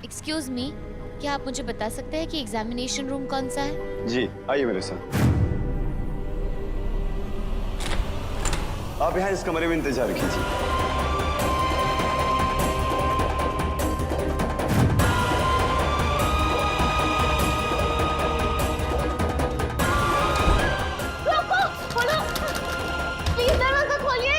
Excuse me, क्या आप मुझे बता सकते हैं कि एग्जामिनेशन रूम कौन सा है? जी आइए मेरे साथ। आप यहाँ इस कमरे में इंतजार कीजिए। प्लीज दरवाजा खोलिए।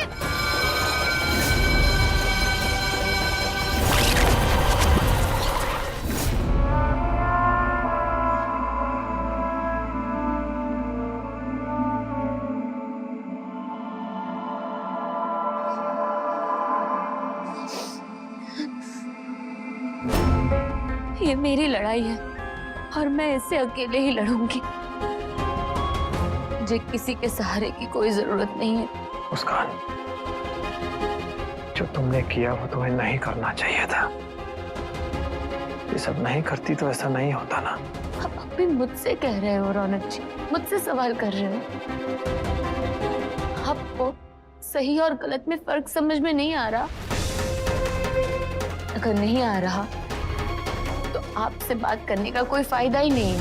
ये मेरी लड़ाई है और मैं इससे अकेले ही लड़ूंगी। मुझे किसी के सहारे की कोई जरूरत नहीं है। मुस्कान, जो तुमने किया वो तुम्हें नहीं करना चाहिए था। ये सब नहीं करती तो ऐसा नहीं होता ना। आप भी मुझसे कह रहे हो रौनक जी, मुझसे सवाल कर रहे हो। आपको सही और गलत में फर्क समझ में नहीं आ रहा? अगर नहीं आ रहा तो आपसे बात करने का कोई फायदा ही नहीं है।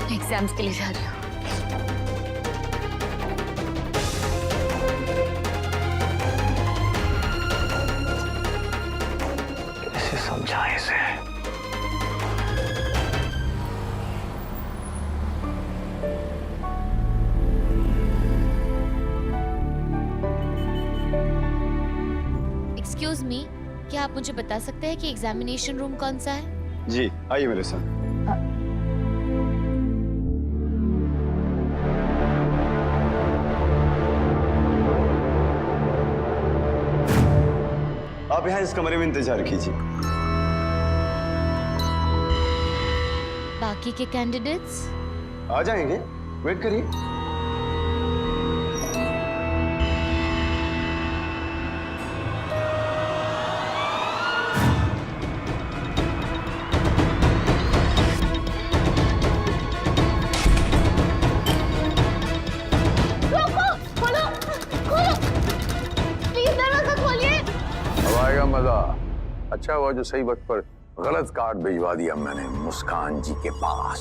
मैं एग्जाम्स के लिए जा रही हूँ। कैसे समझाएं इसे? एक्सक्यूज मी, क्या आप मुझे बता सकते हैं कि एग्जामिनेशन रूम कौन सा है? जी आइए मेरे साथ। आप यहाँ इस कमरे में इंतजार कीजिए। बाकी के कैंडिडेट्स? आ जाएंगे, वेट करिए। आएगा मजा। अच्छा हुआ जो सही वक्त पर गलत कार्ड भिजवा दिया मैंने मुस्कान जी के पास।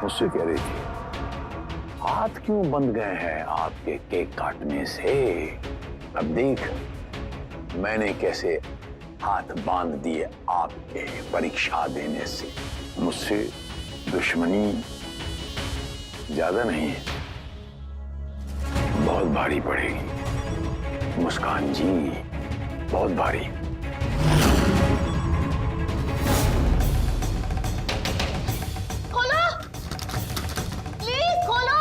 मुझसे कह रही थी हाथ क्यों बंद गए हैं आपके केक काटने से। अब देख मैंने कैसे हाथ बांध दिए आपके परीक्षा देने से। मुझसे दुश्मनी ज्यादा नहीं है, बहुत भारी पड़ेगी मुस्कान जी, बहुत भारी। खोलो, प्लीज खोलो,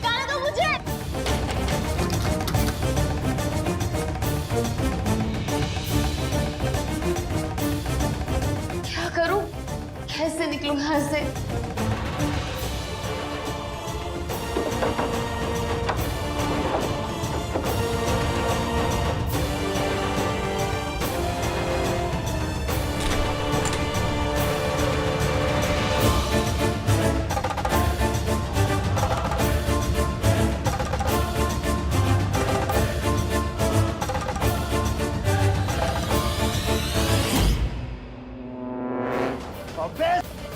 जाने दो मुझे। क्या करूं, कैसे निकलूं यहाँ से?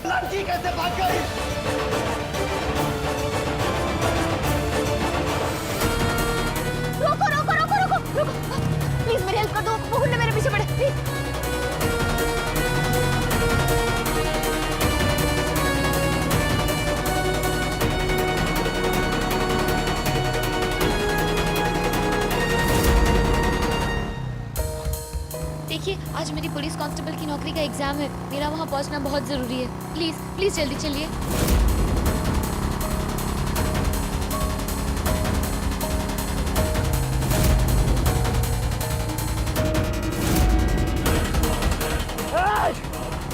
लड़की कैसे भाग गई? रोको रोको रोको रोको रोको, प्लीज मेरी हेल्प कर दो। वो गुंडे मेरे पीछे पड़े, प्लीज। देखिए, आज मेरी पुलिस कांस्टेबल की नौकरी का एग्जाम है। मेरा वहां पहुंचना बहुत जरूरी है। प्लीज प्लीज जल्दी चलिए।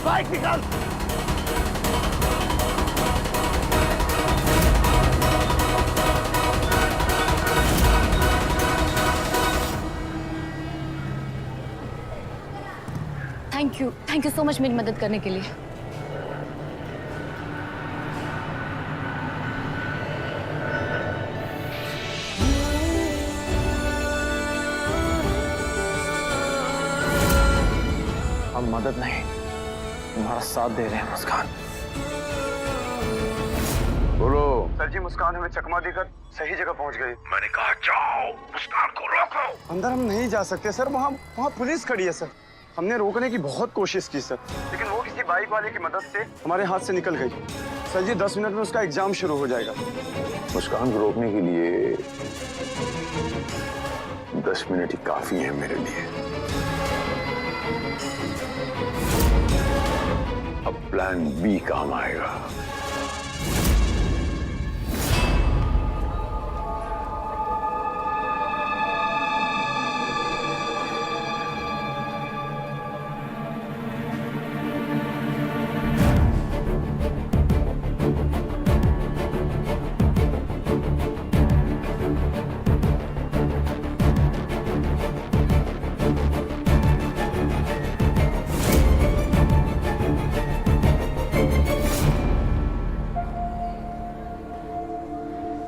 बाइक निकाल। थैंक यू सो मच मेरी मदद करने के लिए। मदद नहीं, तुम्हारा साथ दे रहे हैं मुस्कान। बोलो। सर जी, मुस्कान हमें चकमा देकर सही जगह पहुंच गई। मैंने कहा जाओ, मुस्कान को रोको। अंदर हम नहीं जा सकते सर, वहाँ पुलिस खड़ी है सर। हमने रोकने की बहुत कोशिश की सर, लेकिन वो किसी बाइक वाले की मदद से हमारे हाथ से निकल गई। सर जी 10 मिनट में उसका एग्जाम शुरू हो जाएगा। मुस्कान को रोकने के लिए 10 मिनट ही काफी है मेरे लिए। अब प्लान बी काम आएगा।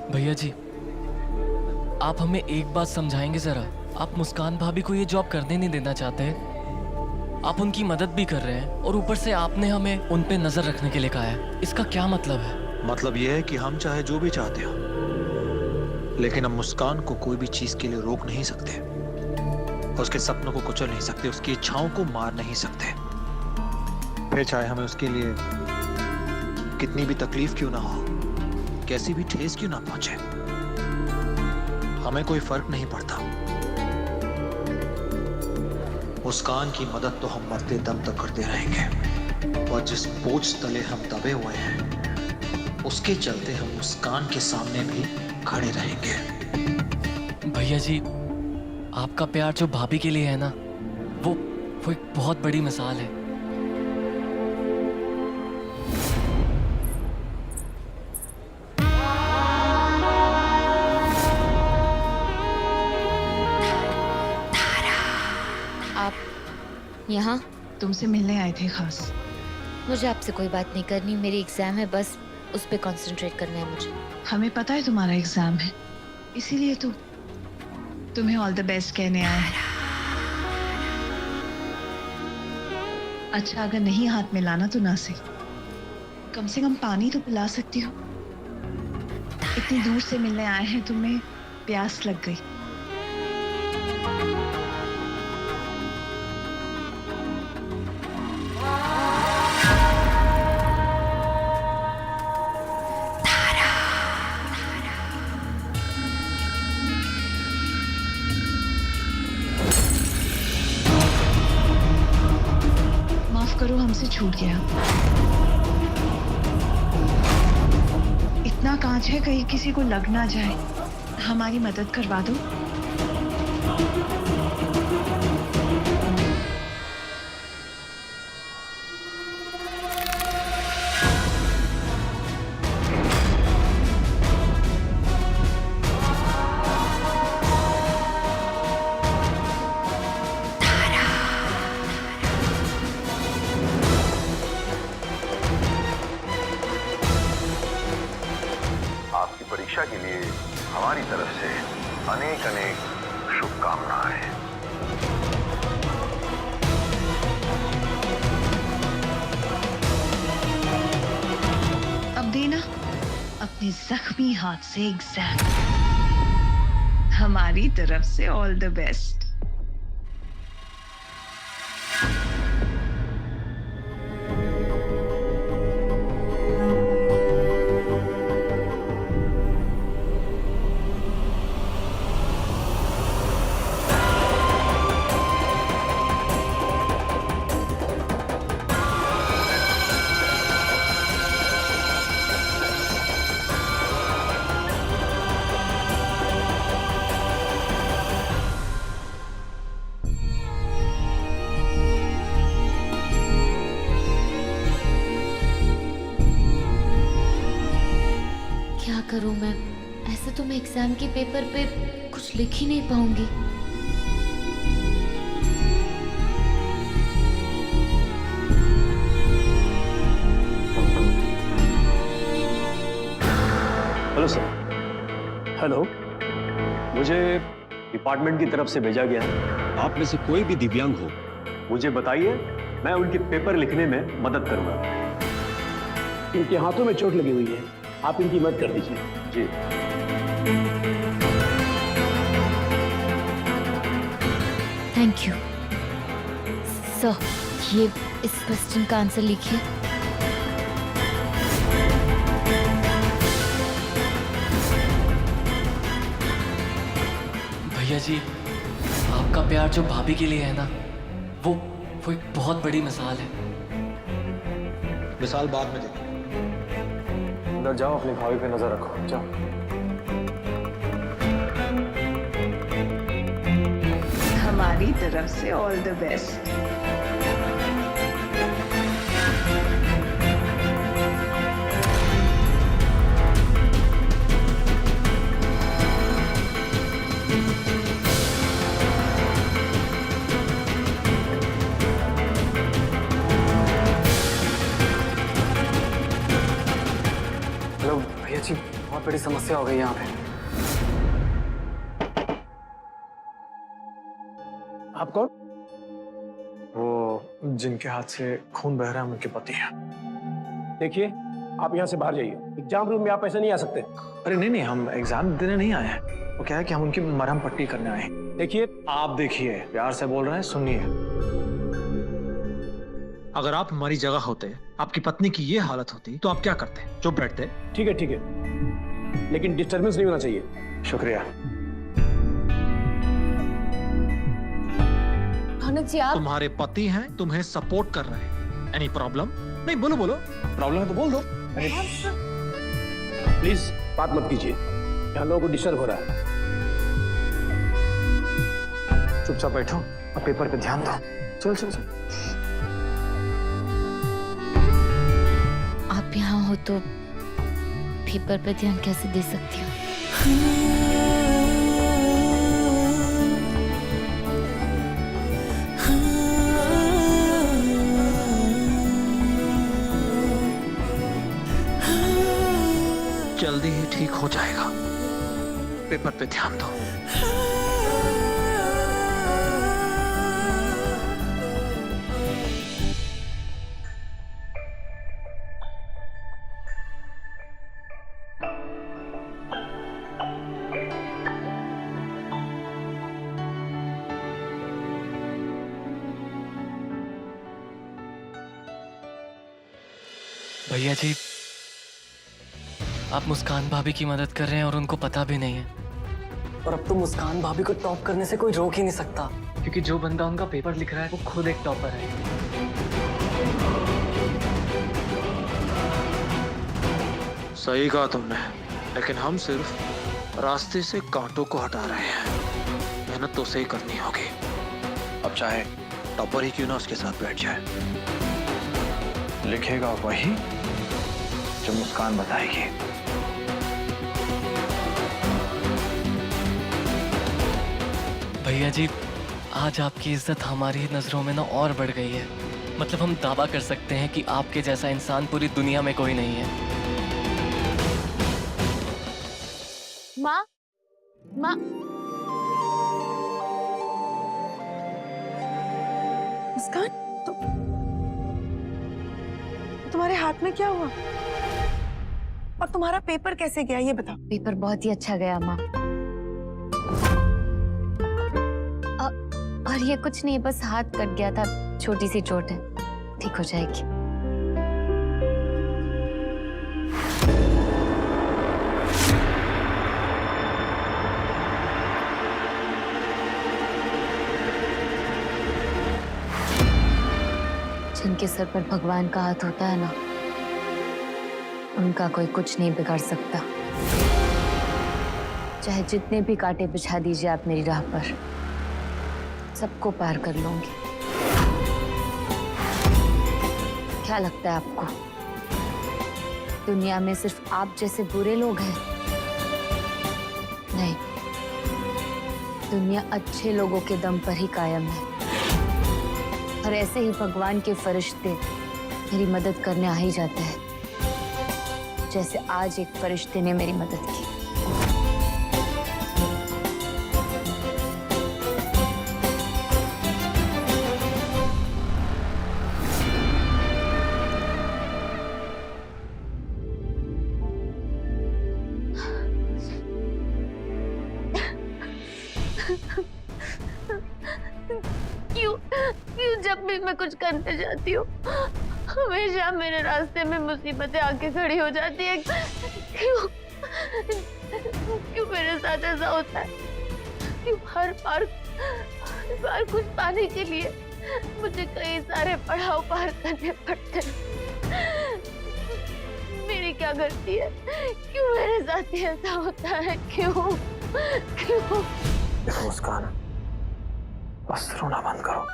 भैया जी, आप हमें एक बात समझाएंगे जरा? आप मुस्कान भाभी को ये जॉब करने नहीं देना चाहते, आप उनकी मदद भी कर रहे हैं और ऊपर से आपने हमें उन पे नजर रखने के लिए कहा है। इसका क्या मतलब है? मतलब ये है कि हम चाहे जो भी चाहते हो, लेकिन हम मुस्कान को कोई भी चीज के लिए रोक नहीं सकते, उसके सपनों को कुचल नहीं सकते, उसकी इच्छाओं को मार नहीं सकते, फिर चाहे हमें उसके लिए कितनी भी तकलीफ क्यों ना हो, कैसी भी ठेस क्यों ना पहुंचे, हमें कोई फर्क नहीं पड़ता। मुस्कान की मदद तो हम मरते दम तक करते रहेंगे, और जिस बोझ तले हम दबे हुए हैं उसके चलते हम मुस्कान के सामने भी खड़े रहेंगे। भैया जी, आपका प्यार जो भाभी के लिए है ना, वो एक बहुत बड़ी मिसाल है। यहाँ तुमसे मिलने आए थे खास। मुझे आपसे कोई बात नहीं करनी, मेरी एग्जाम है, बस उस पे कंसंट्रेट करना है मुझे। हमें पता है तुम्हारा एग्जाम है, इसीलिए तो तुम्हें ऑल द बेस्ट कहने आए हैं। अच्छा, अगर नहीं हाथ में लाना तो ना सही, कम से कम पानी तो पिला सकती हो। इतनी दूर से मिलने आए हैं, तुम्हें प्यास लग गई। करो, हमसे छूट गया। इतना कांच है, कहीं किसी को लग ना जाए। हमारी मदद करवा दो। परीक्षा के लिए हमारी तरफ से अनेक अनेक शुभकामनाएं। अब देना अपने जख्मी हाथ से एग्जाम। हमारी तरफ से ऑल द बेस्ट। करूं मैं? ऐसे तो मैं एग्जाम के पेपर पे कुछ लिख ही नहीं पाऊंगी। Hello sir. हेलो, मुझे डिपार्टमेंट की तरफ से भेजा गया है। आप में से कोई भी दिव्यांग हो, मुझे बताइए, मैं उनके पेपर लिखने में मदद करूंगा। इनके हाथों में चोट लगी हुई है, आप इनकी मदद कर दीजिए। जी। Thank you sir. ये इस क्वेश्चन का आंसर लिखिए। भैया जी, आपका प्यार जो भाभी के लिए है ना, वो एक बहुत बड़ी मिसाल है। मिसाल बाद में दे। अंदर जाओ, अपनी भाभी पे नजर रखो, जाओ। हमारी तरफ से ऑल द बेस्ट। हेलो भैया जी, बहुत बड़ी समस्या हो गई यहाँ पे। आप कौन? वो जिनके हाथ से खून बह रहा है, उनके पति हैं। देखिए, आप यहाँ से बाहर जाइए। एग्जाम रूम में आप ऐसे नहीं आ सकते। अरे नहीं नहीं, हम एग्जाम देने नहीं आए हैं। वो क्या है कि हम उनकी मरहम पट्टी करने आए हैं। देखिए, आप देखिए, प्यार से बोल रहे हैं, सुनिए। अगर आप हमारी जगह होते, आपकी पत्नी की ये हालत होती, तो आप क्या करते? चुप बैठते? ठीक है, लेकिन डिस्टर्बेंस नहीं होना चाहिए। शुक्रिया। रौनक जी, आप तुम्हारे पति हैं, तुम्हें सपोर्ट कर रहे हैं। Any problem? नहीं, बोलो बोलो। प्रॉब्लम है तो बोल दो। प्लीज बात मत कीजिए, यहाँ लोगों को डिस्टर्ब हो रहा है। चुपचाप बैठो और पेपर पे ध्यान दो। चल चल चल। आप यहाँ हो तो पेपर पे ध्यान कैसे दे सकती हूँ? जल्दी ही ठीक हो जाएगा। पेपर पे ध्यान दो। भैया जी, आप मुस्कान भाभी की मदद कर रहे हैं और उनको पता भी नहीं है। और अब तो मुस्कान भाभी को टॉप करने से कोई रोक ही नहीं सकता, क्योंकि जो बंदा उनका पेपर लिख रहा है वो खुद एक टॉपर है। सही कहा तुमने, लेकिन हम सिर्फ रास्ते से कांटों को हटा रहे हैं। मेहनत तो उसे ही करनी होगी। अब चाहे टॉपर ही क्यों ना उसके साथ बैठ जाए। लिखेगा वही जो मुस्कान बताएगी। भैया जी, आज आपकी इज्जत हमारी नजरों में ना और बढ़ गई है। मतलब हम दावा कर सकते हैं कि आपके जैसा इंसान पूरी दुनिया में कोई नहीं है। माँ, माँ, मुस्कान, तुम्हारे हाथ में क्या हुआ? और तुम्हारा पेपर कैसे गया, ये बताओ। पेपर बहुत ही अच्छा गया माँ। और ये कुछ नहीं, बस हाथ कट गया था, छोटी सी चोट है, ठीक हो जाएगी। जिनके सर पर भगवान का हाथ होता है ना, उनका कोई कुछ नहीं बिगाड़ सकता। चाहे जितने भी कांटे बिछा दीजिए आप मेरी राह पर, सबको पार कर लूंगी। क्या लगता है आपको दुनिया में सिर्फ आप जैसे बुरे लोग हैं? नहीं, दुनिया अच्छे लोगों के दम पर ही कायम है। और ऐसे ही भगवान के फरिश्ते मेरी मदद करने आ ही जाते हैं, जैसे आज एक फरिश्ते ने मेरी मदद की। क्यों जब भी मैं कुछ करने जाती हूँ हमेशा मेरे रास्ते में मुसीबतें आके खड़ी हो जाती है? क्यों मेरे साथ ऐसा होता है? क्यों हर बार कुछ पाने के लिए मुझे कई सारे पड़ाव पार करने पड़ते हैं? मेरी क्या गलती है? क्यों मेरे साथ ही ऐसा होता है? क्यों? देखो मुस्कान, बस रोना बंद करो।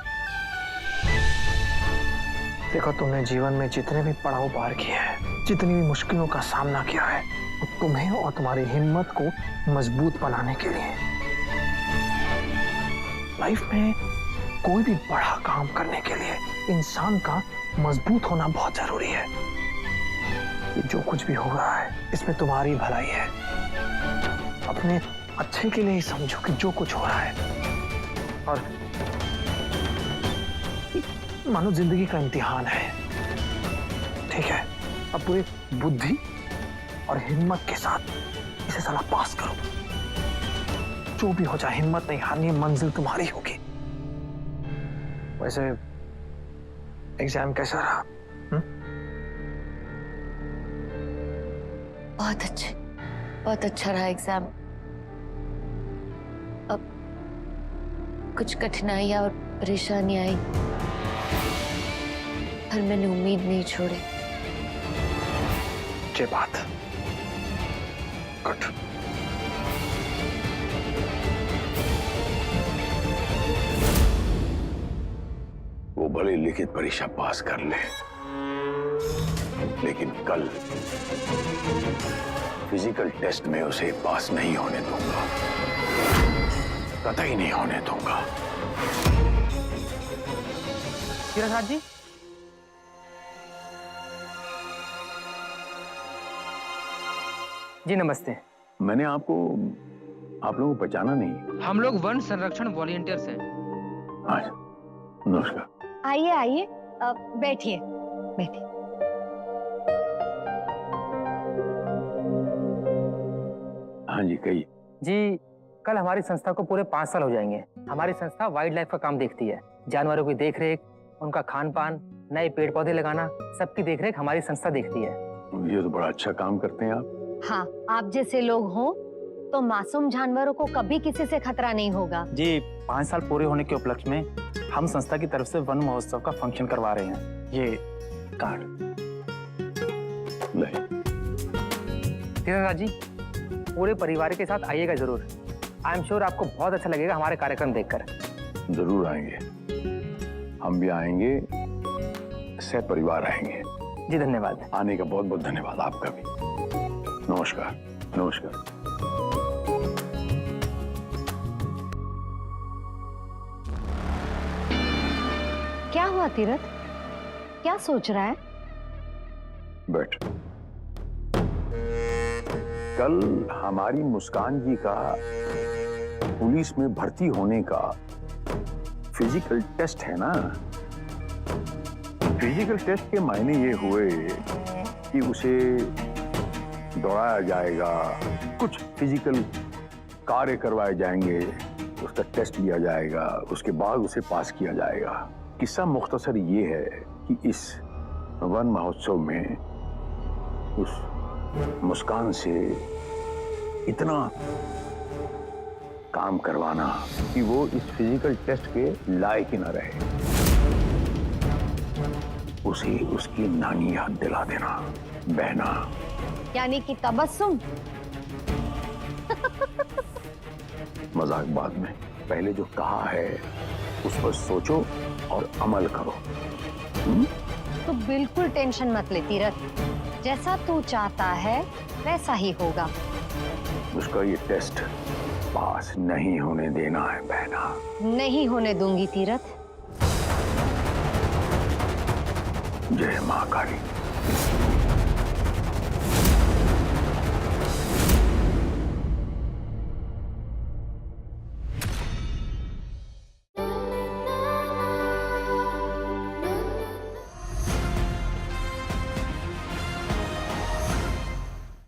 देखो, तुमने जीवन में जितने भी पड़ाव पार किए हैं, जितनी भी मुश्किलों का सामना किया है, वो तुम्हें और तुम्हारी हिम्मत को मजबूत बनाने के लिए। लाइफ में कोई भी बड़ा काम करने के लिए इंसान का मजबूत होना बहुत जरूरी है। ये जो कुछ भी हो रहा है इसमें तुम्हारी भलाई है। अपने अच्छे के लिए ही समझो कि जो कुछ हो रहा है, और मानो जिंदगी का इम्तिहान है। ठीक है, अब पूरी बुद्धि और हिम्मत के साथ इसे साला पास करो। जो भी हो जाए हिम्मत नहीं हारनी, मंजिल तुम्हारी होगी। वैसे एग्जाम कैसा रहा? बहुत अच्छा रहा एग्जाम। अब कुछ कठिनाइयां और परेशानी आई, पर मैंने उम्मीद नहीं छोड़ी। ये बात गुड। वो भले लिखित परीक्षा पास कर ले, लेकिन कल फिजिकल टेस्ट में उसे पास नहीं होने दूंगा, कतई नहीं होने दूंगा। तीरथ जी, जी नमस्ते। मैंने आप लोगों को पहचाना नहीं। हम लोग वन संरक्षण वॉलंटियर्स हैं। आज नमस्कार। आइए बैठिए। हाँ जी, कहिए। जी, कल हमारी संस्था को पूरे 5 साल हो जाएंगे। हमारी संस्था वाइल्ड लाइफ का काम देखती है। जानवरों की देखरेख, उनका खान पान, नए पेड़ पौधे लगाना, सबकी देखरेख हमारी संस्था देखती है। ये तो बड़ा अच्छा काम करते हैं आप। हाँ, आप जैसे लोग हो तो मासूम जानवरों को कभी किसी से खतरा नहीं होगा। जी, 5 साल पूरे होने के उपलक्ष्य में हम संस्था की तरफ से वन महोत्सव का फंक्शन करवा रहे हैं। ये कार्ड तीरथ जी, पूरे परिवार के साथ आइएगा जरूर। आई एम श्योर आपको बहुत अच्छा लगेगा हमारे कार्यक्रम देखकर। जरूर आएंगे, हम भी आएंगे, सह परिवार आएंगे। जी धन्यवाद। आने का बहुत बहुत धन्यवाद आपका भी। नमस्कार। नमस्कार। क्या हुआ तीरथ? क्या सोच रहा है? बैठ। कल हमारी मुस्कान जी का पुलिस में भर्ती होने का फिजिकल टेस्ट है ना। फिजिकल टेस्ट के मायने ये हुए कि उसे दौड़ाया जाएगा, कुछ फिजिकल कार्य करवाए जाएंगे, उसका टेस्ट लिया जाएगा, उसके बाद उसे पास किया जाएगा। किस्सा मुख्तसर ये है कि इस वन महोत्सव में उस मुस्कान से इतना काम करवाना कि वो इस फिजिकल टेस्ट के लायक ही न रहे। उसे उसकी नानी याद दिला देना, बहना। यानी कि तबस्सुम। मजाक बाद में, पहले जो कहा है उस पर सोचो और अमल करो। तो बिल्कुल टेंशन मत ले तीरथ, जैसा तू चाहता है वैसा ही होगा। उसका ये टेस्ट पास नहीं होने देना है बहना। नहीं होने दूंगी तीरथ। जय मां काली।